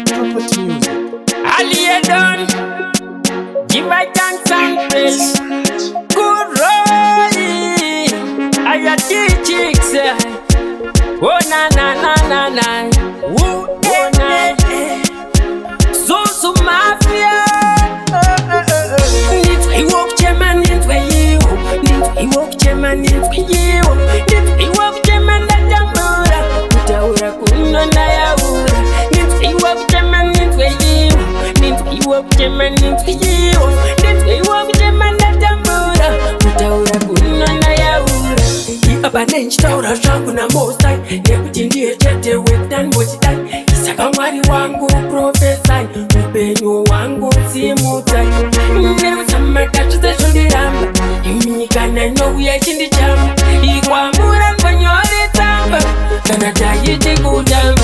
Trumpet music. Ali done. Give my thanks and praise. Khulroy, I got the chicks. Oh na na na na na. Oh na. So mafia. Ndinzweiwo kuchema Ndinzweiwo. Ndinzweiwo kuchema Ndinzweiwo. Ndinzweiwo kuchema ndatambura. Kutaura kuno ndayaura. Ndinzweiwo kuchema Ndinzweiwo. Ndinzweiwo kuchema Ndinzweiwo. Ndinzweiwo kuchema ndatambura. Kutaura kuno ndayaura. Abanenchi taura zvangu na mosai. Nekuti ndiye chete wekutani mochitai. Saka mwari wangu profesai. Upenyu wangu simutai. Nerusamata zvondiramba. Imikana inouya chindichamba. Ikwamura ngonyore tsamba. Kana taiti kutamba.